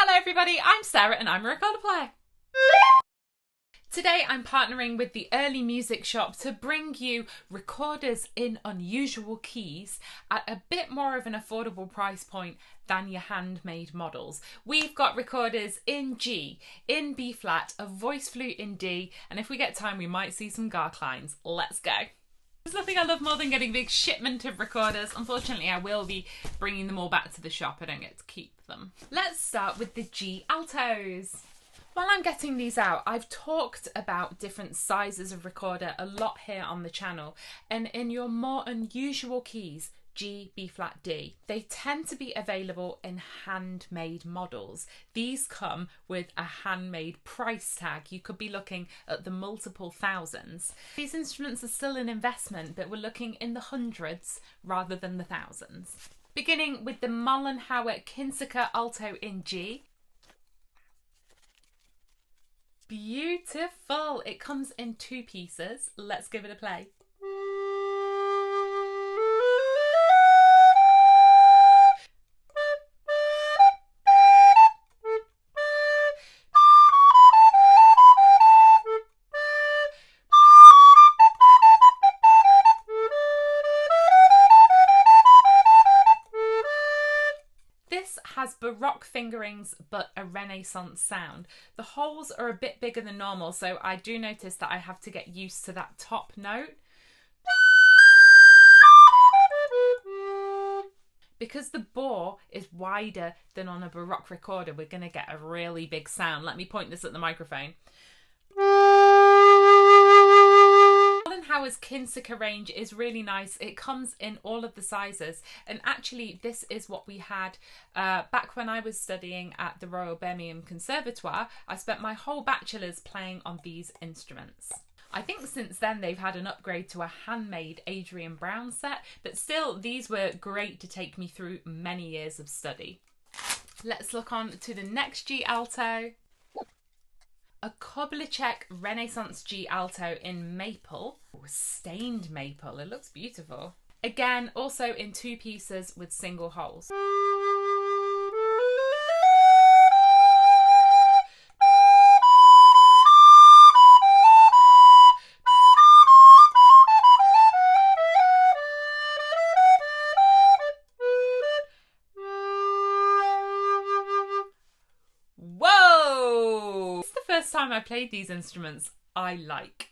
Hello everybody, I'm Sarah and I'm a recorder player. Today I'm partnering with the Early Music Shop to bring you recorders in unusual keys at a bit more of an affordable price point than your handmade models. We've got recorders in G, in B flat, a voice flute in D, and if we get time we might see some garkleins. Let's go. There's nothing I love more than getting a big shipment of recorders. Unfortunately, I will be bringing them all back to the shop. I don't get to keep them. Let's start with the G altos. While I'm getting these out, I've talked about different sizes of recorder a lot here on the channel, and in your more unusual keys, G, B flat, D, they tend to be available in handmade models. These come with a handmade price tag. You could be looking at the multiple thousands. These instruments are still an investment, but we're looking in the hundreds rather than the thousands. Beginning with the Mollenhauer Kynseker alto in G. Beautiful! It comes in two pieces. Let's give it a play. Has Baroque fingerings but a Renaissance sound. The holes are a bit bigger than normal, so I do notice that I have to get used to that top note. Because the bore is wider than on a Baroque recorder, we're going to get a really big sound. Let me point this at the microphone. Mollenhauer's Kynseker range is really nice. It comes in all of the sizes, and actually this is what we had back when I was studying at the Royal Birmingham Conservatoire. I spent my whole bachelor's playing on these instruments. I think since then they've had an upgrade to a handmade Adrian Brown set, but still these were great to take me through many years of study. Let's look on to the next G alto. A Kobliczek Renaissance G alto in maple. Ooh, stained maple, it looks beautiful. Again, also in two pieces with single holes. First time I played these instruments, I like.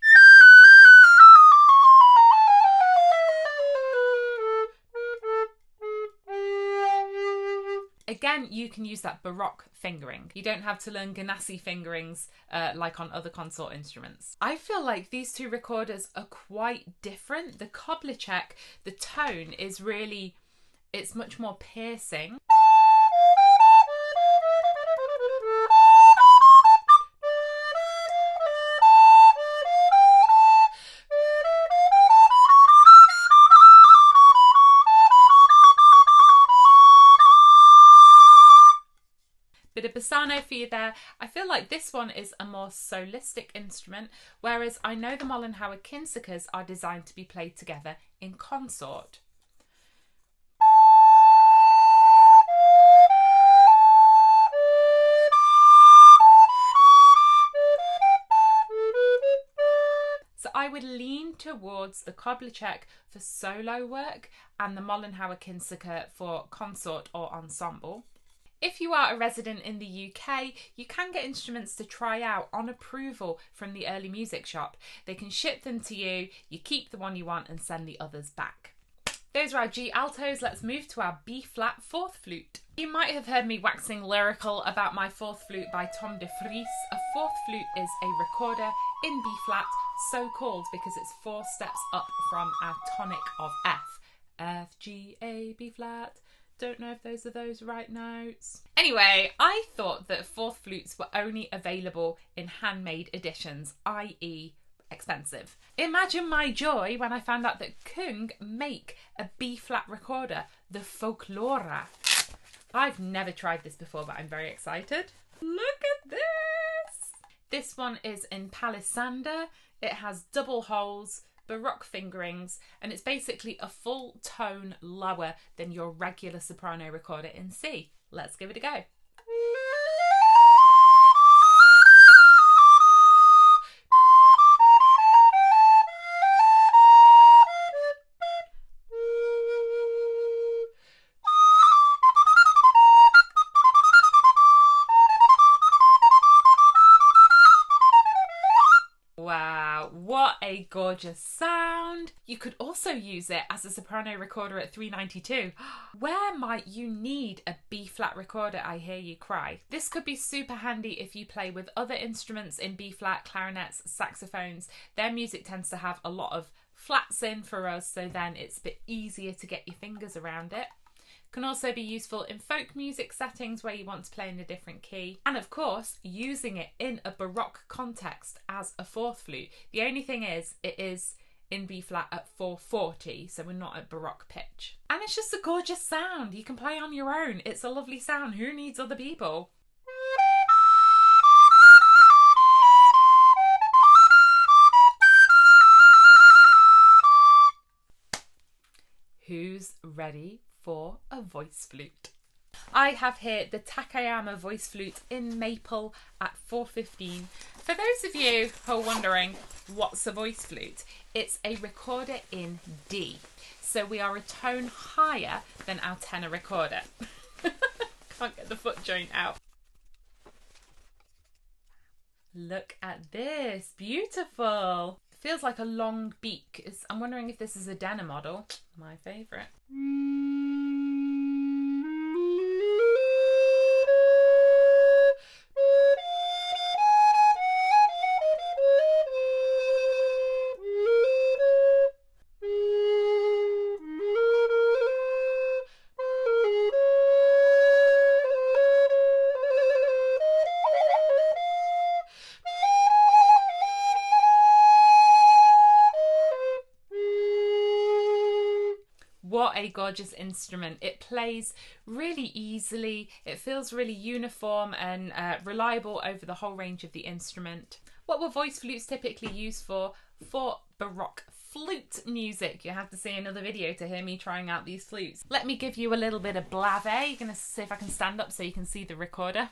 Again, you can use that Baroque fingering. You don't have to learn Ganassi fingerings like on other consort instruments. I feel like these two recorders are quite different. The Kobliczek, the tone is really, it's much more piercing. Bit of bassano for you there. I feel like this one is a more solistic instrument, whereas I know the Mollenhauer Kynsekers are designed to be played together in consort. So I would lean towards the Kobliczek for solo work and the Mollenhauer Kynseker for consort or ensemble. If you are a resident in the UK, you can get instruments to try out on approval from the Early Music Shop. They can ship them to you, you keep the one you want and send the others back. Those are our G altos. Let's move to our B flat fourth flute. You might have heard me waxing lyrical about my fourth flute by Tom de Vries. A fourth flute is a recorder in B flat, so called because it's 4 steps up from our tonic of F. F, G, A, B flat. Don't know if those are those right notes. Anyway, I thought that fourth flutes were only available in handmade editions, i.e. expensive. Imagine my joy when I found out that Küng make a B-flat recorder, the Folklore. I've never tried this before, but I'm very excited. Look at this! This one is in palisander. It has double holes, Baroque fingerings, and it's basically a full tone lower than your regular soprano recorder in C. Let's give it a go. Wow, what a gorgeous sound. You could also use it as a soprano recorder at 392. Where might you need a B-flat recorder, I hear you cry? This could be super handy if you play with other instruments in B-flat, clarinets, saxophones. Their music tends to have a lot of flats in for us, so then it's a bit easier to get your fingers around it. Can also be useful in folk music settings where you want to play in a different key. And of course, using it in a Baroque context as a fourth flute. The only thing is, it is in B flat at 440, so we're not at Baroque pitch. And it's just a gorgeous sound. You can play on your own. It's a lovely sound. Who needs other people? Who's ready for a voice flute? I have here the Takeyama voice flute in maple at 415. For those of you who are wondering what's a voice flute, it's a recorder in D. So we are a tone higher than our tenor recorder. Can't get the foot joint out. Look at this, beautiful. Feels like a long beak. I'm wondering if this is a Denner model. My favourite. What a gorgeous instrument. It plays really easily, it feels really uniform and reliable over the whole range of the instrument. What were voice flutes typically used for? For Baroque flute music. You have to see another video to hear me trying out these flutes. Let me give you a little bit of blave. You're going to see if I can stand up so you can see the recorder.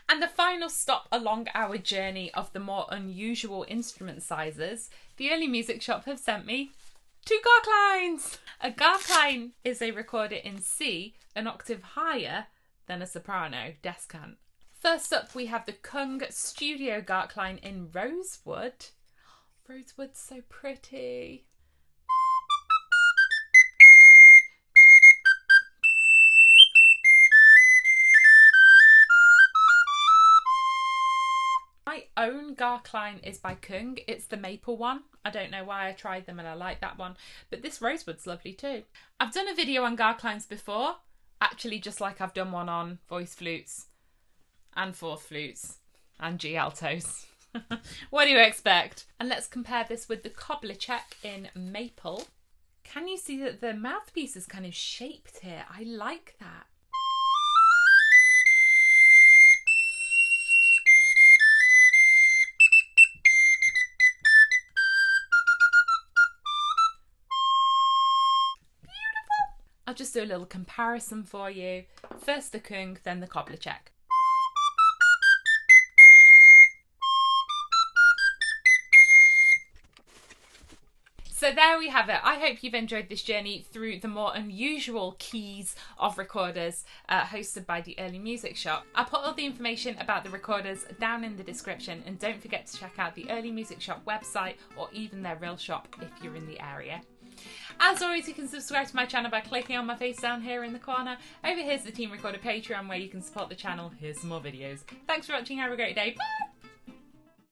And the final stop along our journey of the more unusual instrument sizes, the Early Music Shop have sent me 2 garkleins. A garklein is a recorder in C, an octave higher than a soprano, descant. First up we have the Küng Studio garklein in rosewood. Rosewood's so pretty. My own garklein is by Küng. It's the maple one. I don't know why I tried them and I like that one, but this rosewood's lovely too. I've done a video on garkleins before, actually just like I've done one on voice flutes and fourth flutes and G altos. What do you expect? And let's compare this with the Kobliczek in maple. Can you see that the mouthpiece is kind of shaped here? I like that. I'll just do a little comparison for you. First the Küng, then the Kobliczek. So there we have it. I hope you've enjoyed this journey through the more unusual keys of recorders hosted by the Early Music Shop. I'll put all the information about the recorders down in the description, and don't forget to check out the Early Music Shop website or even their real shop if you're in the area. As always, you can subscribe to my channel by clicking on my face down here in the corner. Over here's the Team Recorder Patreon where you can support the channel. Here's some more videos. Thanks for watching. Have a great day. Bye!